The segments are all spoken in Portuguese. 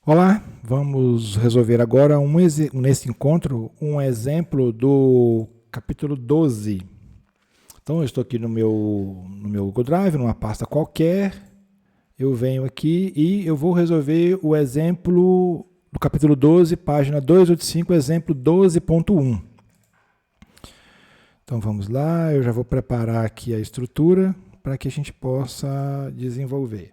Olá, vamos resolver agora nesse encontro um exemplo do capítulo 12. Então eu estou aqui no meu Google Drive, numa pasta qualquer, eu venho aqui e eu vou resolver o exemplo do capítulo 12, página 285, exemplo 12.1. Então vamos lá, eu já vou preparar aqui a estrutura para que a gente possa desenvolver.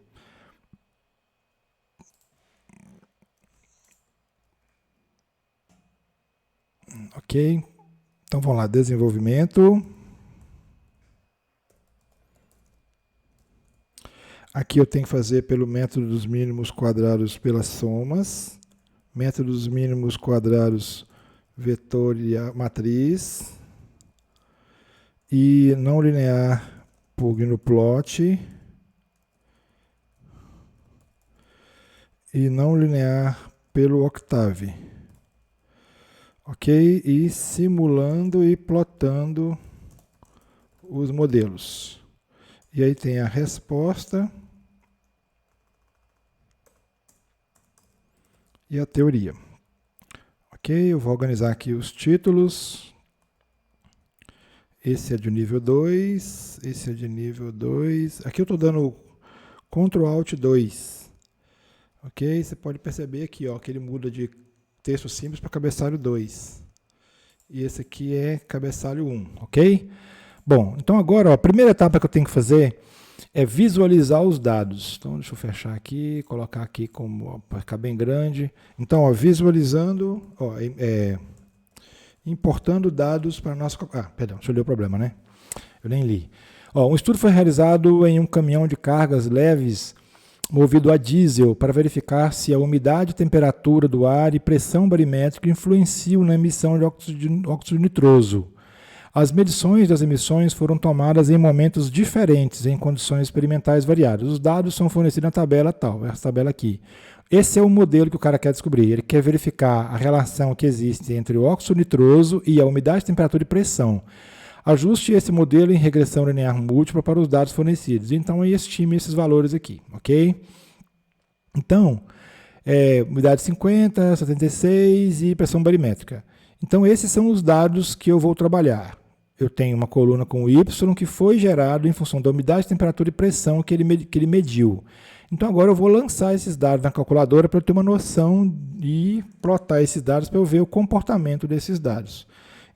Ok, então vamos lá, desenvolvimento. Aqui eu tenho que fazer pelo método dos mínimos quadrados pelas somas, método dos mínimos quadrados vetor e a matriz, e não linear por gnuplot, e não linear pelo octave. Ok? E simulando e plotando os modelos. E aí tem a resposta e a teoria. Ok? Eu vou organizar aqui os títulos. Esse é de nível 2, esse é de nível 2. Aqui eu estou dando Ctrl Alt 2. Ok? Você pode perceber aqui ó, que ele muda de texto simples para cabeçalho 2. E esse aqui é cabeçalho 1. Ok? Bom, então agora ó, a primeira etapa que eu tenho que fazer é visualizar os dados. Então deixa eu fechar aqui, colocar aqui para ficar bem grande. Então, ó, visualizando, ó, importando dados para a nossa... perdão, deixa eu ler o problema, né? Eu nem li. Ó, um estudo foi realizado em um caminhão de cargas leves movido a diesel para verificar se a umidade, temperatura do ar e pressão barimétrica influenciam na emissão de óxido nitroso. As medições das emissões foram tomadas em momentos diferentes, em condições experimentais variadas. Os dados são fornecidos na tabela tal, essa tabela aqui. Esse é o modelo que o cara quer descobrir. Ele quer verificar a relação que existe entre o óxido nitroso e a umidade, temperatura e pressão. Ajuste esse modelo em regressão linear múltipla para os dados fornecidos. Então, estime esses valores aqui, ok? Então, umidade 50, 76 e pressão barimétrica. Então, esses são os dados que eu vou trabalhar. Eu tenho uma coluna com Y que foi gerado em função da umidade, temperatura e pressão que ele mediu. Então, agora eu vou lançar esses dados na calculadora para eu ter uma noção e plotar esses dados para eu ver o comportamento desses dados.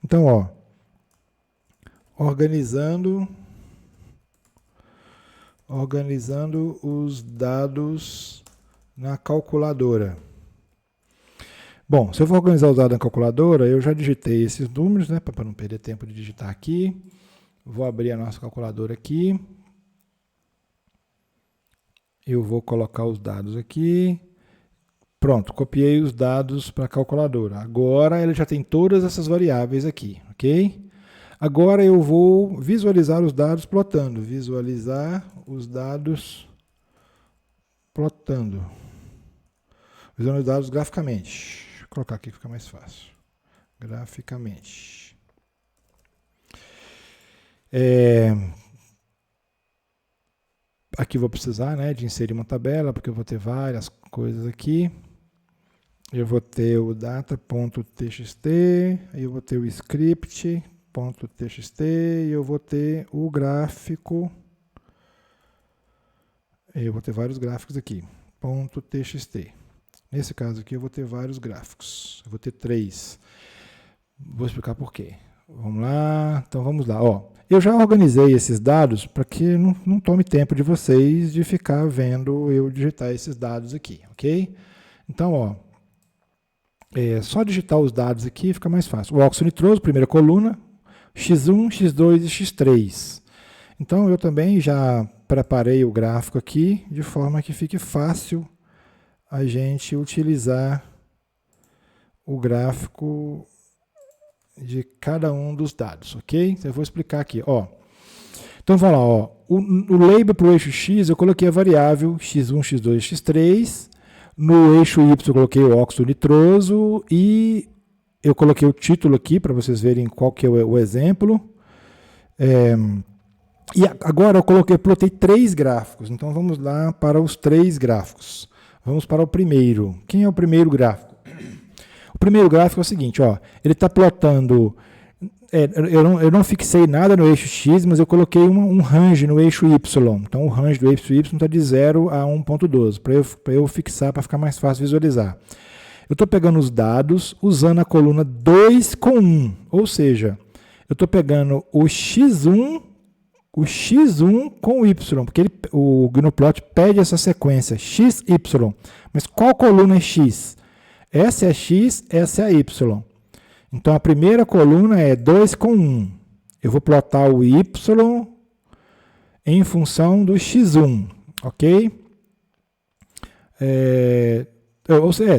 Então, ó, organizando os dados na calculadora. Bom, se eu for organizar os dados na calculadora, eu já digitei esses números, né, para não perder tempo de digitar aqui. Vou abrir a nossa calculadora aqui. Eu vou colocar os dados aqui. Pronto, copiei os dados para a calculadora. Agora ele já tem todas essas variáveis aqui, ok? Agora eu vou visualizar os dados plotando. Visualizar os dados plotando. Visualizando os dados graficamente. Vou colocar aqui que fica mais fácil. Graficamente. Aqui vou precisar, né, de inserir uma tabela, porque eu vou ter várias coisas aqui. Eu vou ter o data.txt, aí eu vou ter o script.txt, e eu vou ter o gráfico. Eu vou ter vários gráficos aqui. .txt. Nesse caso aqui eu vou ter vários gráficos. Eu vou ter 3. Vou explicar por quê. Vamos lá. Então vamos lá. Ó, eu já organizei esses dados para que não tome tempo de vocês de ficar vendo eu digitar esses dados aqui, ok? Então, ó, só digitar os dados aqui fica mais fácil. O óxido nitroso, primeira coluna, X1, X2 e X3. Então eu também já preparei o gráfico aqui de forma que fique fácil a gente utilizar o gráfico de cada um dos dados, ok? Então eu vou explicar aqui, ó. Então vamos lá, ó. O label para o eixo X eu coloquei a variável X1, X2, X3. No eixo Y eu coloquei o óxido nitroso e eu coloquei o título aqui para vocês verem qual que é o exemplo. E agora eu plotei 3 gráficos, então vamos lá para os 3 gráficos. Vamos para o primeiro. Quem é o primeiro gráfico? O primeiro gráfico é o seguinte, ó, ele está plotando, eu não fixei nada no eixo X, mas eu coloquei um range no eixo Y. Então o range do eixo Y está de 0 a 1.12, para eu fixar, para ficar mais fácil visualizar. Eu estou pegando os dados usando a coluna 2 com 1, ou seja, eu estou pegando o X1 com o Y, porque o GNUplot pede essa sequência, XY. Mas qual coluna é X? Essa é X, essa é a Y. Então a primeira coluna é 2 com 1. Eu vou plotar o Y em função do X1, ok?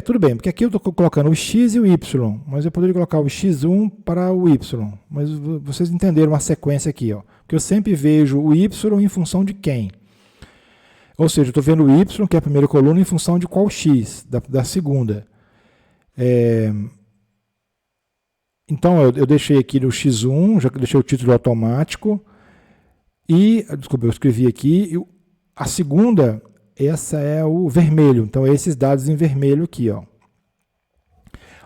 Tudo bem, porque aqui eu estou colocando o X e o Y, mas eu poderia colocar o X1 para o Y. Mas vocês entenderam a sequência aqui, ó. Porque eu sempre vejo o Y em função de quem? Ou seja, eu estou vendo o Y, que é a primeira coluna, em função de qual X, da segunda. Então, eu deixei aqui no X1, já deixei o título automático. Desculpa, eu escrevi aqui. A segunda, essa é o vermelho. Então, esses dados em vermelho aqui, ó.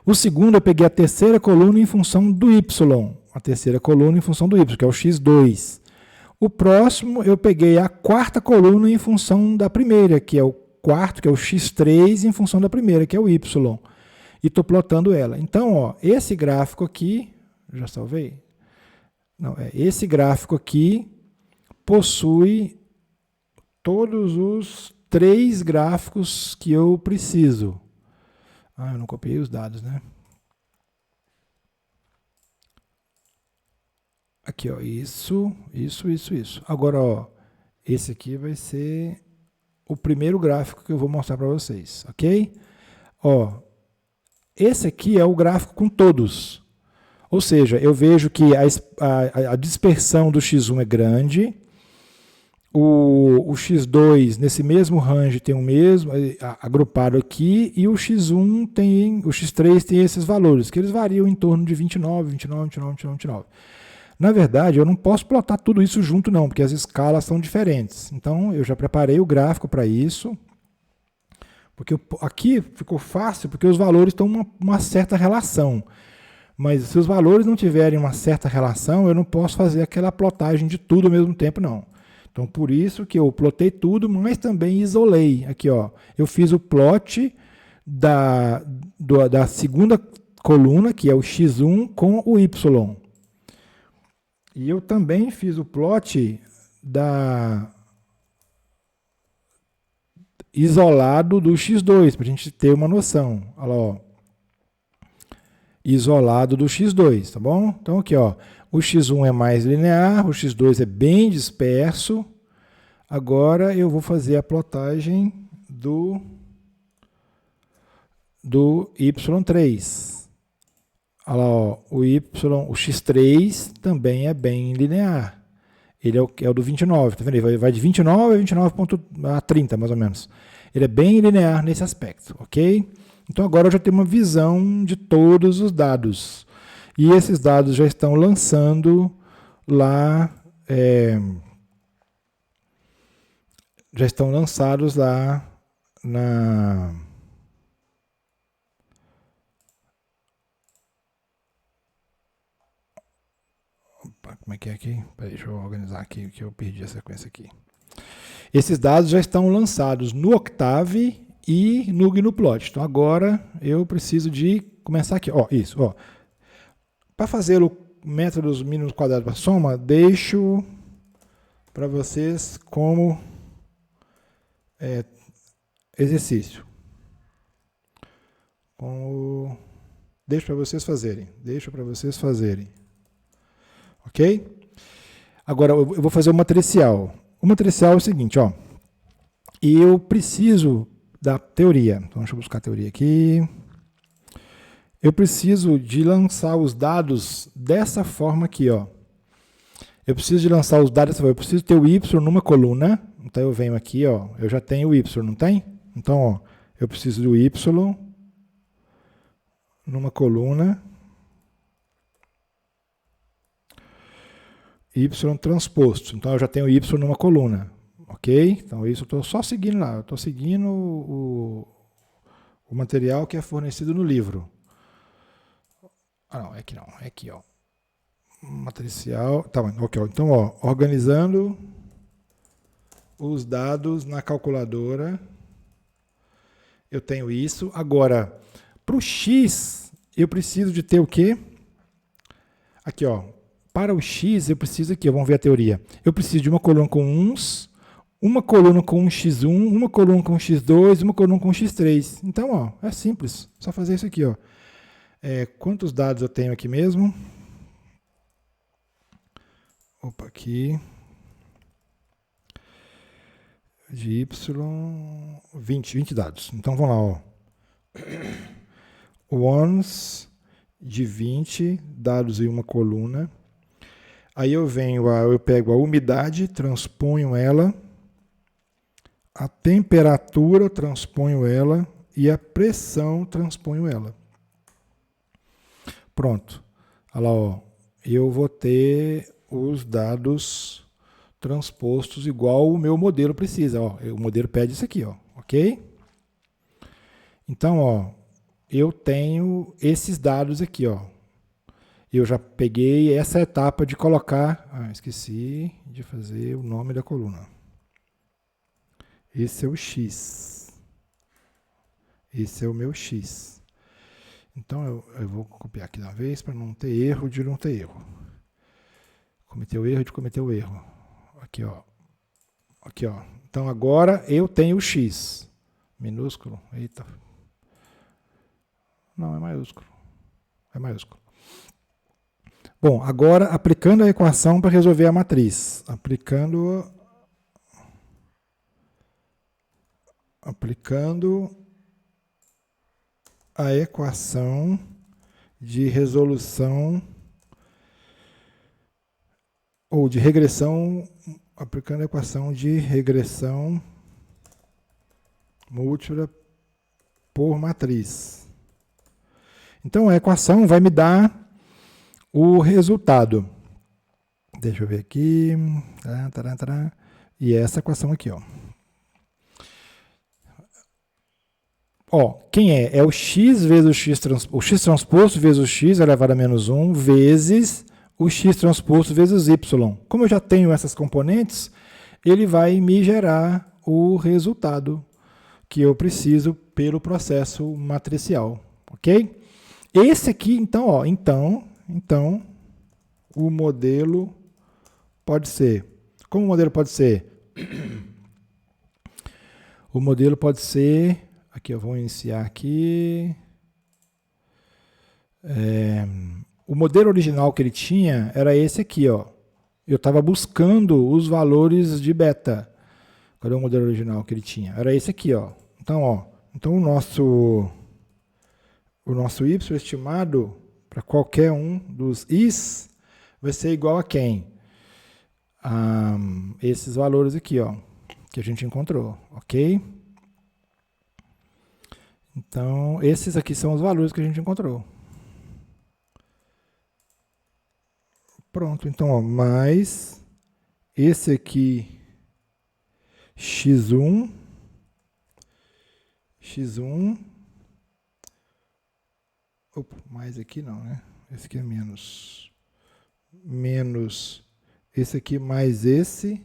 O segundo, eu peguei a terceira coluna em função do Y. A terceira coluna em função do Y, que é o X2. O próximo, eu peguei a quarta coluna em função da primeira, que é o quarto, que é o X3, em função da primeira, que é o Y. E estou plotando ela. Então, ó, esse gráfico aqui, já salvei? Não, esse gráfico aqui possui todos os 3 gráficos que eu preciso. Eu não copiei os dados, né? Aqui, ó, isso. Agora, ó, esse aqui vai ser o primeiro gráfico que eu vou mostrar para vocês, ok? Ó, esse aqui é o gráfico com todos. Ou seja, eu vejo que a dispersão do X1 é grande, o X2 nesse mesmo range tem o mesmo, agrupado aqui, e o X1 o X3 tem esses valores, que eles variam em torno de 29, 29, 29, 29, 29. Na verdade, eu não posso plotar tudo isso junto não, porque as escalas são diferentes. Então, eu já preparei o gráfico para isso. Porque aqui ficou fácil, porque os valores estão uma certa relação. Mas se os valores não tiverem uma certa relação, eu não posso fazer aquela plotagem de tudo ao mesmo tempo, não. Então, por isso que eu plotei tudo, mas também isolei. Aqui, ó, eu fiz o plot da segunda coluna, que é o X1, com o Y. E eu também fiz o plot isolado do X2, para a gente ter uma noção. Olha lá, ó. Isolado do X2, tá bom? Então aqui, ó, o X1 é mais linear, o X2 é bem disperso. Agora eu vou fazer a plotagem do Y3. Olha lá, ó, o X3 também é bem linear. Ele é o do 29, tá vendo? Ele vai de 29 a 29,30, mais ou menos. Ele é bem linear nesse aspecto, ok? Então agora eu já tenho uma visão de todos os dados. E esses dados já estão lançando lá, já estão lançados lá na... Como é que é aqui? Peraí, deixa eu organizar aqui, que eu perdi a sequência aqui. Esses dados já estão lançados no Octave e no GNUplot. Então agora eu preciso de começar aqui. Ó, isso, ó. Para fazer o métodos mínimos quadrados para soma, deixo para vocês como exercício. Deixo para vocês fazerem. Ok? Agora eu vou fazer o matricial. O matricial é o seguinte, ó. Eu preciso da teoria. Então, deixa eu buscar a teoria aqui. Eu preciso de lançar os dados dessa forma aqui, ó. Eu preciso de lançar os dados dessa forma. Eu preciso ter o Y numa coluna. Então, eu venho aqui, ó. Eu já tenho o Y, não tem? Então, ó, eu preciso do Y numa coluna. Y transposto. Então, eu já tenho Y numa coluna. Ok? Então, isso eu estou só seguindo lá. Eu estou seguindo o material que é fornecido no livro. Ah, não, é aqui não, é aqui, ó. Matricial, tá, ok, então, ó, organizando os dados na calculadora, eu tenho isso. Agora, para o X, eu preciso de ter o quê? Aqui, ó, para o X, eu preciso aqui, vamos ver a teoria. Eu preciso de uma coluna com uns, uma coluna com um x1, uma coluna com um x2, uma coluna com um x3. Então, ó, é simples, só fazer isso aqui, ó. Quantos dados eu tenho aqui mesmo? Opa, aqui. De y, 20 dados. Então, vamos lá, ó. Ones de 20 dados em uma coluna. Aí eu pego a umidade, transponho ela, a temperatura, transponho ela e a pressão, transponho ela. Pronto. Olha lá, ó. Eu vou ter os dados transpostos igual o meu modelo precisa. Ó. O modelo pede isso aqui, ó, ok? Então, ó, eu tenho esses dados aqui, ó. Eu já peguei essa etapa de colocar... esqueci de fazer o nome da coluna. Esse é o X. Esse é o meu X. Então, eu vou copiar aqui de uma vez para não ter erro de não ter erro. Cometeu erro de cometer o erro. Aqui, ó. Aqui, ó. Então, agora eu tenho o X. Minúsculo. Eita. Não, é maiúsculo. É maiúsculo. Bom, agora aplicando a equação para resolver a matriz. Aplicando a equação de resolução ou de regressão, aplicando a equação de regressão múltipla por matriz. Então a equação vai me dar o resultado. Deixa eu ver aqui. E essa equação aqui, ó. Ó, quem é? É o x vezes o x transposto vezes o x elevado a menos 1 vezes o x transposto vezes y. Como eu já tenho essas componentes, ele vai me gerar o resultado que eu preciso pelo processo matricial, ok? Esse aqui, então, ó, então o modelo pode ser. Como o modelo pode ser? O modelo pode ser... Aqui eu vou iniciar aqui. O modelo original que ele tinha era esse aqui, ó. Eu estava buscando os valores de beta. Cadê o modelo original que ele tinha? Era esse aqui, ó. Então, ó, então o nosso y estimado para qualquer um dos i's vai ser igual a quem? Esses valores aqui, ó, que a gente encontrou, ok? Então, esses aqui são os valores que a gente encontrou. Pronto, então, ó, mais esse aqui, x1, opa, mais aqui não, né? Esse aqui é menos esse aqui mais esse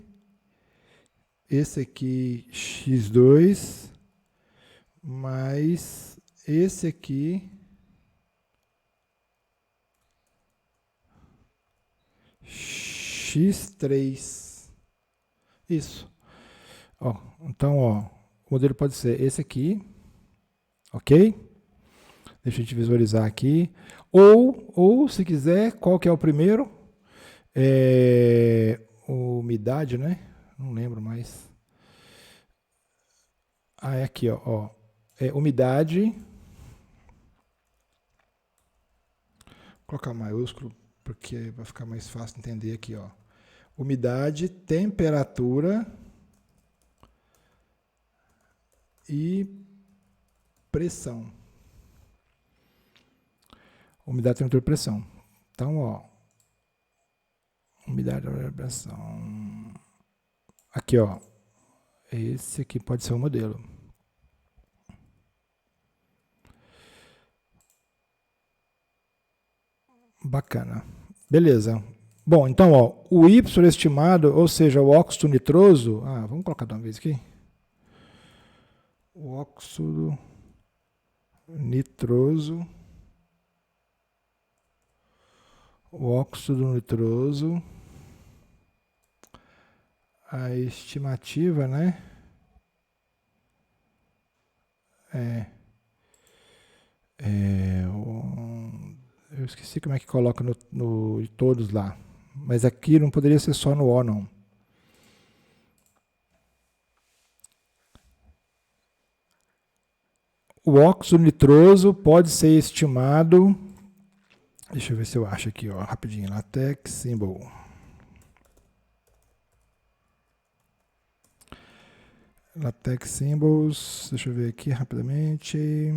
aqui x2, mais esse aqui x3. Isso. Ó, então, ó, o modelo pode ser esse aqui, ok? Deixa a gente visualizar aqui. Ou se quiser, qual que é o primeiro? Umidade, né? Não lembro mais. É aqui, ó. Umidade. Vou colocar maiúsculo, porque vai ficar mais fácil entender aqui, ó. Umidade, temperatura e pressão. Umidade, temperatura e pressão. Então, ó. Umidade, temperatura e pressão. Aqui, ó. Esse aqui pode ser o modelo. Bacana. Beleza. Bom, então, ó, o Y estimado, ou seja, o óxido nitroso. Vamos colocar de uma vez aqui. O óxido nitroso. O óxido nitroso. A estimativa, né? Eu esqueci como é que coloca no todos lá. Mas aqui não poderia ser só no O, não. O óxido nitroso pode ser estimado. Deixa eu ver se eu acho aqui, ó, rapidinho. Latex symbol. Latex symbols. Deixa eu ver aqui rapidamente.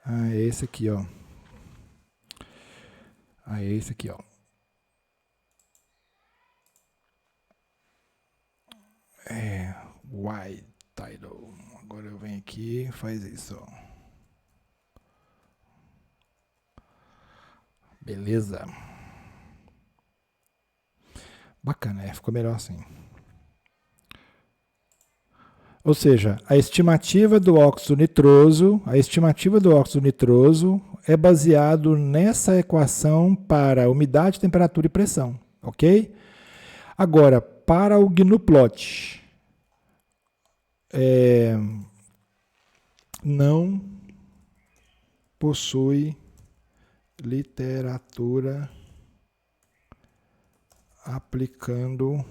É esse aqui, ó. É esse aqui, ó. White title. Agora eu venho aqui e faz isso, ó. Beleza. Bacana, ficou melhor assim. Ou seja, a estimativa do óxido nitroso é baseado nessa equação para umidade, temperatura e pressão, ok? Agora, para o GNU plot, não possui literatura aplicando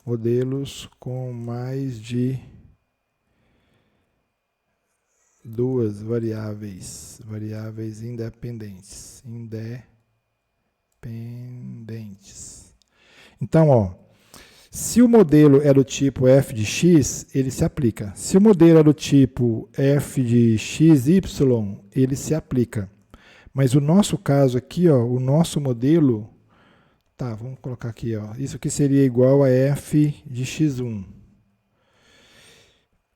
modelos com mais de duas variáveis independentes. Então, ó, se o modelo é do tipo f de x, ele se aplica. Se o modelo é do tipo f de xy, ele se aplica. Mas o nosso caso aqui, ó, o nosso modelo, vamos colocar aqui, ó, isso aqui seria igual a f de x1.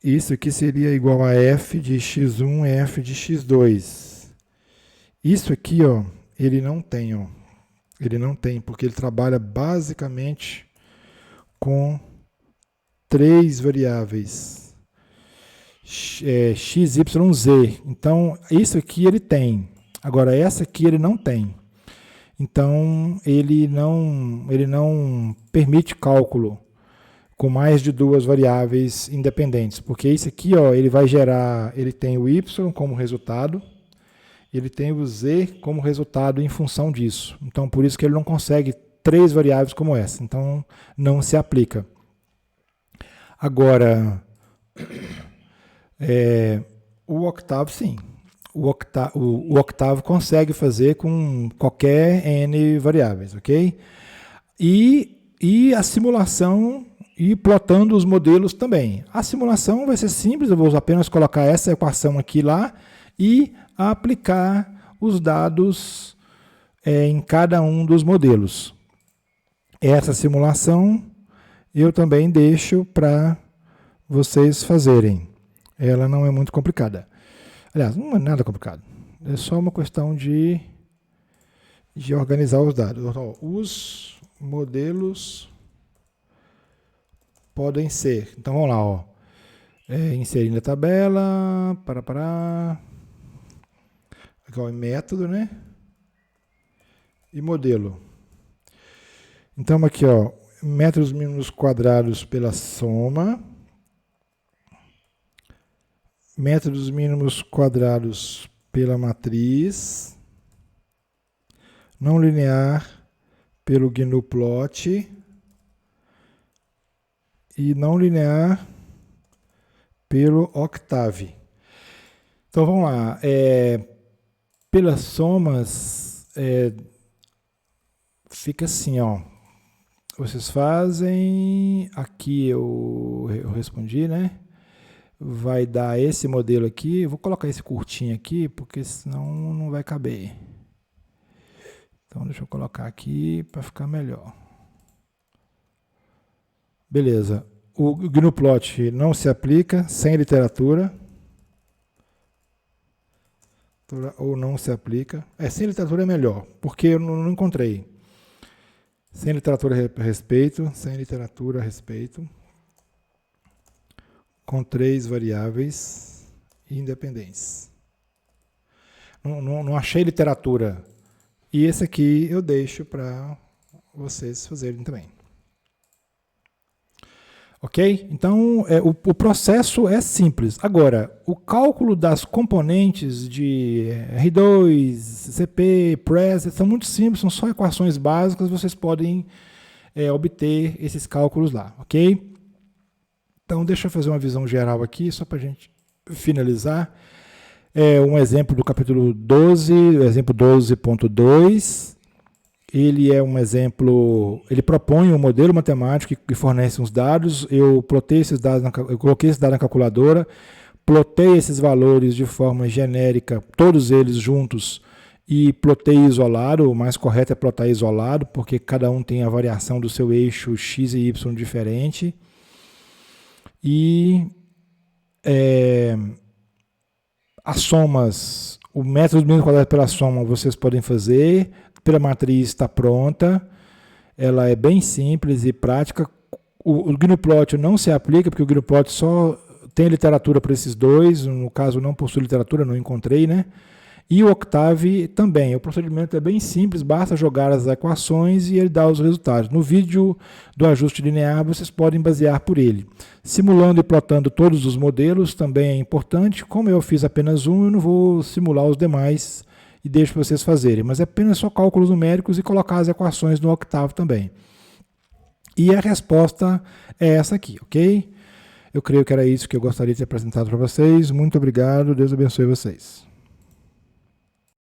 Isso aqui seria igual a f de x1 e f de x2. Isso aqui, ó, ele não tem, ó. Ele não tem, porque ele trabalha basicamente com três variáveis. X, Y, Z. Então, isso aqui ele tem. Agora, essa aqui ele não tem. Então, ele não permite cálculo com mais de duas variáveis independentes, porque isso aqui, ó, ele vai gerar, ele tem o y como resultado, ele tem o z como resultado em função disso. Então, por isso que ele não consegue três variáveis como essa. Então, não se aplica. Agora, o octavo, sim. O octavo consegue fazer com qualquer n variáveis, ok? E a simulação e plotando os modelos também. A simulação vai ser simples, eu vou apenas colocar essa equação aqui lá e aplicar os dados em cada um dos modelos. Essa simulação eu também deixo para vocês fazerem. Ela não é muito complicada. Aliás, não é nada complicado. É só uma questão de organizar os dados. Os modelos podem ser. Então vamos lá, ó. Inserindo a tabela, aqui, ó, método, né? E modelo. Então aqui, ó, metros mínimos quadrados pela soma, métodos mínimos quadrados pela matriz, não linear pelo GNU plot e não linear pelo Octave. Então vamos lá. Pelas somas, fica assim, ó. Vocês fazem, aqui eu respondi, né? Vai dar esse modelo aqui. Eu vou colocar esse curtinho aqui, porque senão não vai caber. Então deixa eu colocar aqui para ficar melhor. Beleza. O GNU plot não se aplica sem literatura. Ou não se aplica. Sem literatura é melhor, porque eu não encontrei. Sem literatura a respeito, sem literatura a respeito, com 3 variáveis independentes. Não achei literatura. E esse aqui eu deixo para vocês fazerem também. Ok? Então, o processo é simples. Agora, o cálculo das componentes de R2, CP, Press, são muito simples, são só equações básicas, vocês podem obter esses cálculos lá, ok? Então, deixa eu fazer uma visão geral aqui, só para a gente finalizar. Um exemplo do capítulo 12, exemplo 12.2. Ele é um exemplo, ele propõe um modelo matemático que fornece uns dados, eu plotei esses dados, eu coloquei esses dados na calculadora, plotei esses valores de forma genérica, todos eles juntos, e plotei isolado. O mais correto é plotar isolado, porque cada um tem a variação do seu eixo x e y diferente. E as somas, o método do mínimo quadrado pela soma vocês podem fazer, pela matriz está pronta, ela é bem simples e prática. O GNU-Plot não se aplica, porque o GNU-Plot só tem literatura para esses dois, no caso não possui literatura, não encontrei, né? E o Octave também, o procedimento é bem simples, basta jogar as equações e ele dá os resultados. No vídeo do ajuste linear vocês podem basear por ele. Simulando e plotando todos os modelos também é importante, como eu fiz apenas um, eu não vou simular os demais e deixo para vocês fazerem, mas é apenas só cálculos numéricos e colocar as equações no Octave também. E a resposta é essa aqui, ok? Eu creio que era isso que eu gostaria de ter apresentado para vocês. Muito obrigado, Deus abençoe vocês.